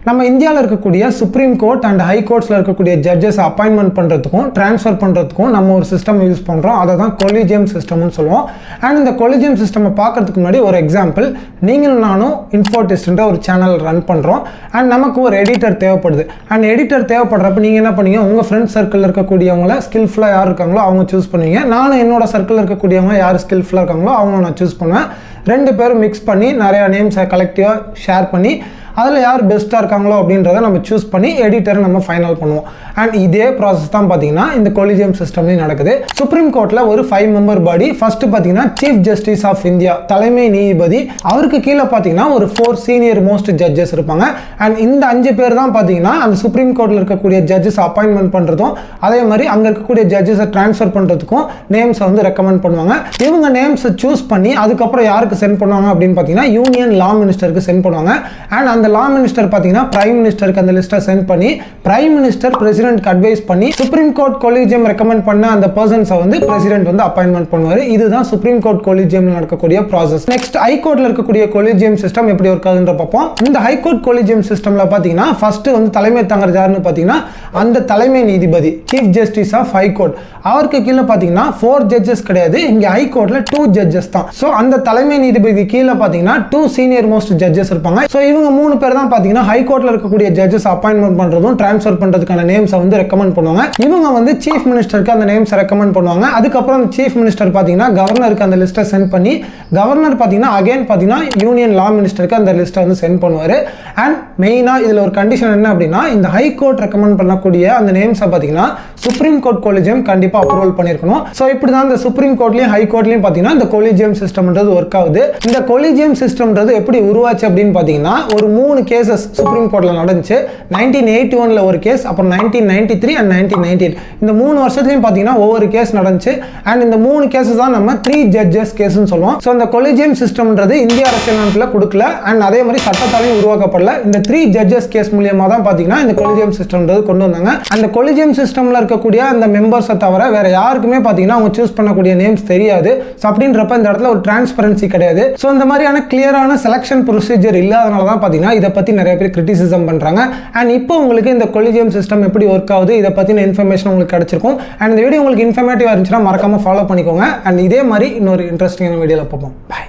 நம்ம இந்தியாவில் இருக்கக்கூடிய சுப்ரீம் கோர்ட் அண்ட் ஹை கோர்ட்ஸில் இருக்கக்கூடிய ஜட்ஜஸ் அப்பாயின்மெண்ட் பண்ணுறதுக்கும் ட்ரான்ஸ்ஃபர் பண்ணுறதுக்கும் நம்ம ஒரு சிஸ்டம் யூஸ் பண்ணுறோம். அதை தான் கொலிஜியம் சிஸ்டம்னு சொல்லுவோம். அண்ட் இந்த கொலிஜியம் சிஸ்டம் பார்க்கறதுக்கு முன்னாடி ஒரு எக்ஸாம்பிள், நீங்களும் நானும் இன்ஃபோடெஸ்ட்ன்ற ஒரு சேனல் ரன் பண்ணுறோம். அண்ட் நமக்கு ஒரு எடிட்டர் தேவைப்படுது. அண்ட் எடிட்டர் தேவைப்படுறப்ப நீங்கள் என்ன பண்ணீங்க, உங்கள் ஃப்ரெண்ட்ஸ் சர்க்கிளில் இருக்கக்கூடியவங்கள ஸ்கில்ஃபுல்லாக யார் இருக்காங்களோ அவங்க சூஸ் பண்ணுவீங்க. நானும் என்னோட சர்க்கிளில் இருக்கக்கூடியவங்க யார் ஸ்கில்ஃபுல்லாக இருக்காங்களோ அவங்க நான் சூஸ் பண்ணுவேன். ரெண்டு பேரும் மிக்ஸ் பண்ணி நிறையா நேம்ஸை கலெக்டிவாக ஷேர் பண்ணி அதில் யார் பெஸ்ட்டாக இருக்காங்களோ அப்படின்றத நம்ம சூஸ் பண்ணி எடிட்டரை நம்ம ஃபைனல் பண்ணுவோம். அண்ட் இதே ப்ராசஸ் தான் பார்த்தீங்கன்னா இந்த கொலிஜியம் சிஸ்டம்லேயும் நடக்குது. சுப்ரீம் கோர்ட்டில் ஒரு 5 மெம்பர் பாடி. ஃபர்ஸ்ட் பார்த்தீங்கன்னா சீஃப் ஜஸ்டிஸ் ஆஃப் இந்தியா, தலைமை நீதிபதி. அவருக்கு கீழே பார்த்தீங்கன்னா ஒரு 4 சீனியர் மோஸ்ட் ஜட்ஜஸ் இருப்பாங்க. அண்ட் இந்த 5 பேர் தான் பார்த்தீங்கன்னா அந்த சுப்ரீம் கோர்ட்டில் இருக்கக்கூடிய ஜட்ஜஸ் அப்பாயின்மெண்ட் பண்ணுறதும் அதே மாதிரி அங்கே இருக்கக்கூடிய ஜட்ஜஸை ட்ரான்ஸ்ஃபர் பண்ணுறதுக்கும் நேம்ஸை வந்து ரெக்கமெண்ட் பண்ணுவாங்க. இவங்க நேம்ஸை சூஸ் பண்ணி அதுக்கப்புறம் யாருக்கு சென்ட் பண்ணுவாங்க அப்படின்னு பார்த்தீங்கன்னா யூனியன் லா மினிஸ்டருக்கு சென்ட் பண்ணுவாங்க. அண்ட் அந்த லா மினிஸ்டர் பார்த்தீங்கன்னா பிரைம் மினிஸ்டருக்கு அந்த லிஸ்ட்டை சென்ட் பண்ணி பிரைம் மினிஸ்டர் பிரசிடென்ட்க்கு அட்வைஸ் பண்ணி சுப்ரீம் கோர்ட் கொலிஜியம் ரெக்கமெண்ட் பண்ண அந்த பர்சன்ஸை வந்து பிரசிடென்ட் வந்து அப்பாயின்மெண்ட் பண்ணுவார். இதுதான் சுப்ரீம் கோர்ட் கொலிஜியம் நடக்கக்கூடிய ப்ராசஸ். நெக்ஸ்ட் ஹை கோர்ட்ல இருக்கக்கூடிய கொலிஜியம் சிஸ்டம் எப்படி ஒர்க் ஆகுதுன்ற பார்ப்போம். இந்த ஹை கோர்ட் கொலிஜியம் சிஸ்டம்ல பார்த்தீங்கன்னா ஃபர்ஸ்ட் வந்து தலைமை தாங்கிறது யாருன்னு பார்த்தீங்கன்னா அந்த தலைமை நீதிபதி, chief justice of high court. அவருக்கு கீழே பார்த்தீங்கன்னா 4 ஜட்ஜஸ் கிடையாது, இங்க ஹை கோர்ட்ல 2 ஜட்ஜஸ் தான். ஸோ அந்த தலைமை நீதிபதி கீழே பார்த்தீங்கன்னா 2 சீனியர் மோஸ்ட் ஜட்ஜஸ் இருப்பாங்க. ஸோ இவங்க 3 பேர் தான் பார்த்தீங்கன்னா ஹை கோர்ட்ல இருக்கக்கூடிய ஜட்ஜஸ் அப்பாயின்மெண்ட் பண்றதும் ட்ரான்ஸ்ஃபர் பண்றதுக்கான நேம்ஸை வந்து ரெக்கமெண்ட் பண்ணுவாங்க. இவங்க வந்து சீஃப் மினிஸ்டருக்கு அந்த நேம்ஸ் ரெக்கமெண்ட் பண்ணுவாங்க. அதுக்கப்புறம் சீஃப் மினிஸ்டர் பார்த்தீங்கன்னா கவர்னருக்கு அந்த லிஸ்ட்டை சென்ட் பண்ணி கவர்னர் பார்த்தீங்கன்னா அகைன் பார்த்தீங்கன்னா யூனியன் லா மினிஸ்டருக்கு அந்த லிஸ்ட்டை வந்து சென்ட் பண்ணுவார். அண்ட் மெயினாக இதில் ஒரு கண்டிஷன் என்ன அப்படின்னா, இந்த ஹை கோர்ட் ரெக்கமெண்ட் பண்ணக்கூடிய அந்த நேம்ஸை பார்த்தீங்கன்னா சுப்ரீம் கோர்ட் கொலிஜியம் கண்டிப்பாக அப்ரூவல் பண்ணியிருக்கணும். ஸோ இப்படி தான் இந்த சுப்ரீம் கோர்ட்லையும் ஹை கோர்ட்லையும் பார்த்தீங்கன்னா இந்த கொலிஜியம் சிஸ்டம்ன்றது ஒர்க் ஆகுது. இந்த கொலிஜியம் சிஸ்டம்ன்றது எப்படி உருவாச்சு அப்படின்னு பார்த்தீங்கன்னா ஒரு 3 கேசஸ் சுப்ரீம் கோர்ட்ல நடந்துச்சு. 1981ல ஒரு கேஸ், அப்புறம் 1993 அண்ட் 1998 இந்த 3 வருஷத்துலயும் பார்த்தீங்கன்னா ஒவ்வொரு கேஸ் நடந்துச்சு. அண்ட் இந்த 3 கேசஸ் தான் நம்ம 3 ஜட்ஜஸ் கேஸ்னு சொல்லுவோம். ஸோ இந்த கொலிஜியம் சிஸ்டம்ன்றது இந்திய அரசியலமைப்பில் கொடுக்கல அண்ட் அதே மாதிரி சட்டத்தாலையும் உருவாக்கப்படல. இந்த 3 ஜட்ஜஸ் கேஸ் மூலியமா தான் பார்த்தீங்கன்னா இந்த கொலிஜியம் சிஸ்டம்ன்றது கொண்டு வந்தாங்க. அந்த கொலிஜியம் சிஸ்டம்ல இருக்கக்கூடிய அந்த மெம்பர்ஸை தவிர வேற யாருக்குமே பார்த்தீங்கன்னா அவங்க சூஸ் பண்ணக்கூடிய நேம்ஸ் தெரியாது. ஸோ அப்படின்றப்ப இந்த இடத்துல ஒரு டிரான்ஸ்பரன்சி கிடையாது. ஸோ இந்த மாதிரியான கிளியரான செலக்ஷன் ப்ரொசீஜர் இல்லாதனால தான் பார்த்தீங்கன்னா இதை பற்றி நிறைய பேர் கிரிட்டிசிசம் பண்ணுறாங்க. அண்ட் இப்போ உங்களுக்கு இந்த கொலிஜியம் சிஸ்டம் எப்படி ஒர்க் ஆகுது இதை பற்றின இன்ஃபர்மேஷன் உங்களுக்கு கிடைச்சிருக்கும். அண்ட் இந்த வீடியோ உங்களுக்கு இன்ஃபர்மேட்டிவாக இருந்துச்சுன்னா மறக்காமல் ஃபாலோ பண்ணிக்கோங்க. அண்ட் இதே மாதிரி இன்னொரு இன்ட்ரெஸ்டிங்கான வீடியோவில் பார்ப்போம். பாய்.